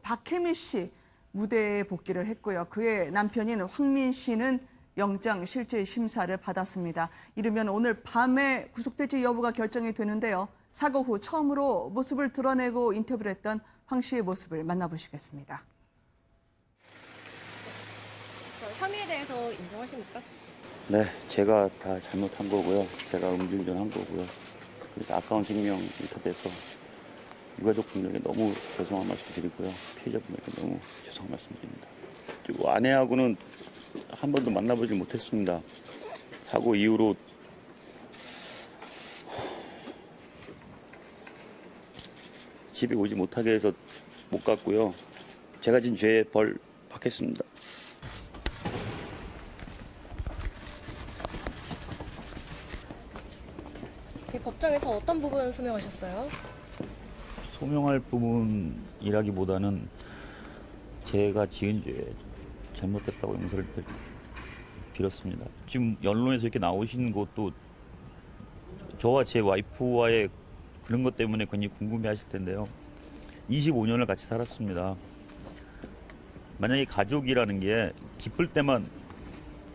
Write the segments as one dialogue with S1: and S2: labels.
S1: 박혜미 씨 무대에 복귀를 했고요. 그의 남편인 황민 씨는 영장 실질 심사를 받았습니다. 이르면 오늘 밤에 구속될지 여부가 결정이 되는데요. 사고 후 처음으로 모습을 드러내고 인터뷰를 했던 황 씨의 모습을 만나보시겠습니다.
S2: 혐의에 대해서 인정하십니까?
S3: 네, 제가 다 잘못한 거고요. 제가 음주운전한 거고요. 그래서 아까운 생명이 이렇게 돼서 유가족분들에게 너무 죄송한 말씀 드리고요. 피해자분들에게 너무 죄송한 말씀 드립니다. 그리고 아내하고는 한 번도 만나보지 못했습니다. 사고 이후로 집에 오지 못하게 해서 못 갔고요. 제가 진 죄에 벌 받겠습니다.
S2: 법정에서 어떤 부분 소명하셨어요?
S3: 소명할 부분이라기보다는 제가 지은 죄에 잘못됐다고 용서를 빌었습니다. 지금 언론에서 이렇게 나오신 것도 저와 제 와이프와의 그런 것 때문에 굉장히 궁금해하실 텐데요. 25년을 같이 살았습니다. 만약에 가족이라는 게 기쁠 때만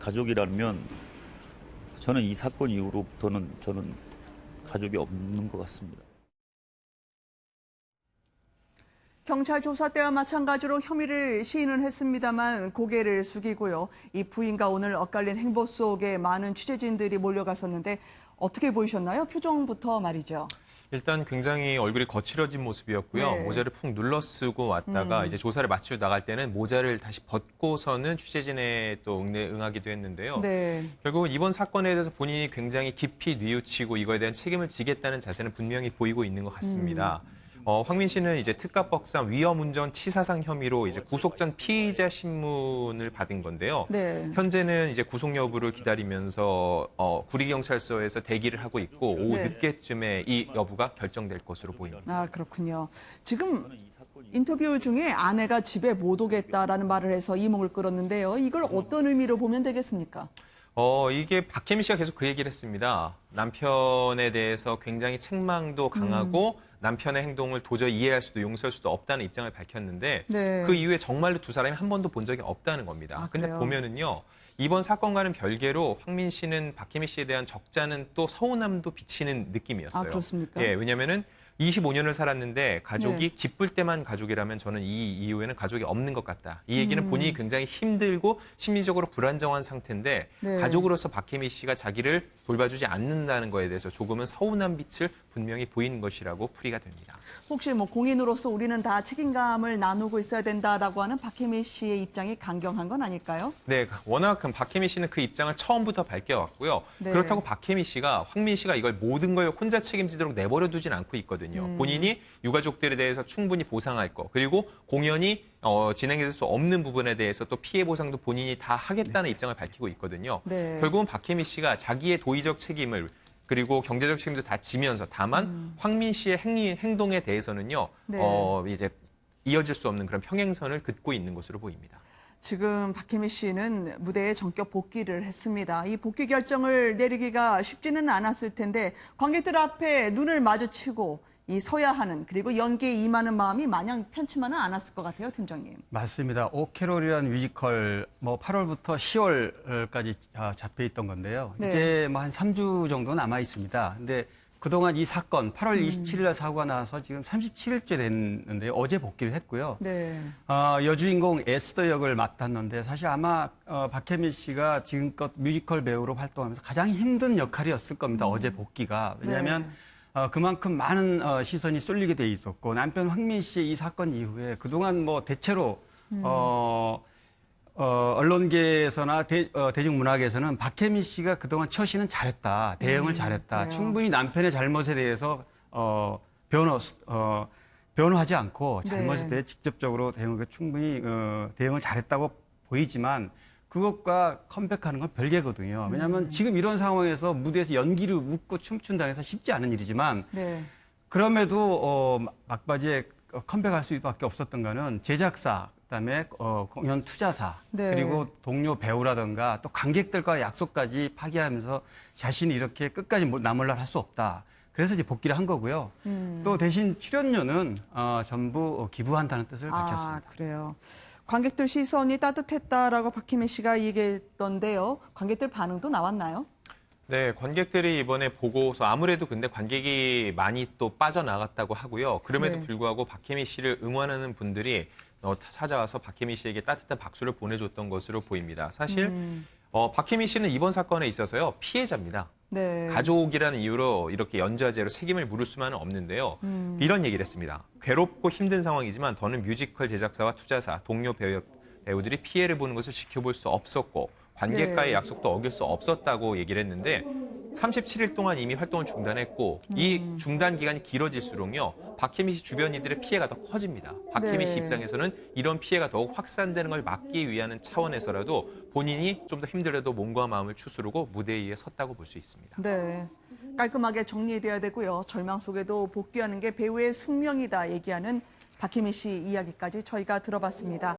S3: 가족이라면 저는 이 사건 이후로부터는 저는 가족이 없는 것 같습니다.
S1: 경찰 조사 때와 마찬가지로 혐의를 시인은 했습니다만 고개를 숙이고요. 이 부인과 오늘 엇갈린 행보 속에 많은 취재진들이 몰려갔었는데 어떻게 보이셨나요? 표정부터 말이죠.
S4: 일단 굉장히 얼굴이 거칠어진 모습이었고요.
S1: 네.
S4: 모자를 푹 눌러쓰고 왔다가 이제 조사를 마치고 나갈 때는 모자를 다시 벗고서는 취재진에 또 응하기도 했는데요.
S1: 네.
S4: 결국 이번 사건에 대해서 본인이 굉장히 깊이 뉘우치고 이거에 대한 책임을 지겠다는 자세는 분명히 보이고 있는 것 같습니다. 황민 씨는 이제 특가법상 위험운전 치사상 혐의로 이제 구속 전 피의자 신문을 받은 건데요.
S1: 네.
S4: 현재는 이제 구속 여부를 기다리면서 구리경찰서에서 대기를 하고 있고 오후
S1: 네.
S4: 늦게쯤에 이 여부가 결정될 것으로 보입니다.
S1: 아, 그렇군요. 지금 인터뷰 중에 아내가 집에 못 오겠다라는 말을 해서 이목을 끌었는데요. 이걸 어떤 의미로 보면 되겠습니까?
S4: 이게 박혜미 씨가 계속 그 얘기를 했습니다. 남편에 대해서 굉장히 책망도 강하고 남편의 행동을 도저히 이해할 수도 용서할 수도 없다는 입장을 밝혔는데
S1: 네.
S4: 그 이후에 정말로 두 사람이 한 번도 본 적이 없다는 겁니다.
S1: 아,
S4: 근데
S1: 그래요?
S4: 보면은요. 이번 사건과는 별개로 황민 씨는 박혜미 씨에 대한 적잖은 또 서운함도 비치는 느낌이었어요.
S1: 아, 그렇습니까?
S4: 예, 왜냐면은 25년을 살았는데 가족이
S1: 네.
S4: 기쁠 때만 가족이라면 저는 이 이후에는 가족이 없는 것 같다. 이 얘기는 본인이 굉장히 힘들고 심리적으로 불안정한 상태인데
S1: 네.
S4: 가족으로서 박혜미 씨가 자기를 돌봐주지 않는다는 거에 대해서 조금은 서운한 빛을 분명히 보이는 것이라고 풀이가 됩니다.
S1: 혹시 뭐 공인으로서 우리는 다 책임감을 나누고 있어야 된다라고 하는 박혜미 씨의 입장이 강경한 건 아닐까요?
S4: 네, 워낙 박혜미 씨는 그 입장을 처음부터 밝혀왔고요.
S1: 네.
S4: 그렇다고 박혜미 씨가 황민 씨가 이걸 모든 걸 혼자 책임지도록 내버려 두진 않고 있거든요. 본인이 유가족들에 대해서 충분히 보상할 거, 그리고 공연이 진행될 수 없는 부분에 대해서 또 피해 보상도 본인이 다 하겠다는 입장을 밝히고 있거든요.
S1: 네.
S4: 결국은 박혜미 씨가 자기의 도의적 책임을 그리고 경제적 책임도 다 지면서 다만 황민 씨의 행동에 대해서는요,
S1: 네.
S4: 이제 이어질 수 없는 그런 평행선을 긋고 있는 것으로 보입니다.
S1: 지금 박혜미 씨는 무대에 전격 복귀를 했습니다. 이 복귀 결정을 내리기가 쉽지는 않았을 텐데 관객들 앞에 눈을 마주치고 이 서야 하는 그리고 연기에 임하는 마음이 마냥 편치만은 않았을 것 같아요, 팀장님.
S5: 맞습니다. 오캐롤이라는 뮤지컬 8월부터 10월까지 잡혀 있던 건데요.
S1: 네.
S5: 이제 한 3주 정도 남아 있습니다. 근데 그동안 이 사건 8월 27일 날 사고가 나서 지금 37일째 됐는데요. 어제 복귀를 했고요.
S1: 네.
S5: 여주인공 에스더 역을 맡았는데 사실 아마 박혜미 씨가 지금껏 뮤지컬 배우로 활동하면서 가장 힘든 역할이었을 겁니다. 어제 복귀가. 왜냐하면 그만큼 많은 시선이 쏠리게 돼 있었고 남편 황민 씨의 이 사건 이후에 그동안 대체로 언론계에서나 대중문화계에서는 박혜미 씨가 그동안 처신은 잘했다, 대응을 잘했다.
S1: 그래요.
S5: 충분히 남편의 잘못에 대해서 변호하지 않고 잘못에
S1: 네.
S5: 대해 직접적으로 충분히 대응을 잘했다고 보이지만 그것과 컴백하는 건 별개거든요. 왜냐하면 지금 이런 상황에서 무대에서 연기를 웃고 춤춘다는 해서 쉽지 않은 일이지만
S1: 네.
S5: 그럼에도 막바지에 컴백할 수밖에 없었던 거는 제작사, 그다음에 공연 투자사,
S1: 네.
S5: 그리고 동료 배우라든가 또 관객들과 약속까지 파기하면서 자신이 이렇게 끝까지 나몰랄 할 수 없다. 그래서 이제 복귀를 한 거고요. 또 대신 출연료는 전부 기부한다는 뜻을 밝혔습니다.
S1: 그래요. 관객들 시선이 따뜻했다라고 박혜민 씨가 얘기했던데요. 관객들 반응도 나왔나요?
S4: 네, 관객들이 이번에 보고서 아무래도 근데 관객이 많이 또 빠져나갔다고 하고요. 그럼에도
S1: 네.
S4: 불구하고 박혜미 씨를 응원하는 분들이 찾아와서 박혜미 씨에게 따뜻한 박수를 보내줬던 것으로 보입니다. 사실 박혜미 씨는 이번 사건에 있어서요 피해자입니다.
S1: 네.
S4: 가족이라는 이유로 이렇게 연좌제로 책임을 물을 수만은 없는데요. 이런 얘기를 했습니다. 괴롭고 힘든 상황이지만 더는 뮤지컬 제작사와 투자사, 동료 배우들이 피해를 보는 것을 지켜볼 수 없었고 관객과의
S1: 네.
S4: 약속도 어길 수 없었다고 얘기를 했는데 37일 동안 이미 활동을 중단했고 이 중단 기간이 길어질수록요. 박혜미 씨 주변 이들의 피해가 더 커집니다. 박혜미 씨
S1: 네.
S4: 입장에서는 이런 피해가 더욱 확산되는 걸 막기 위한 차원에서라도 본인이 좀 더 힘들어도 몸과 마음을 추스르고 무대 위에 섰다고 볼 수 있습니다.
S1: 네. 깔끔하게 정리돼야 되고요. 절망 속에도 복귀하는 게 배우의 숙명이다 얘기하는 박혜민 씨 이야기까지 저희가 들어봤습니다.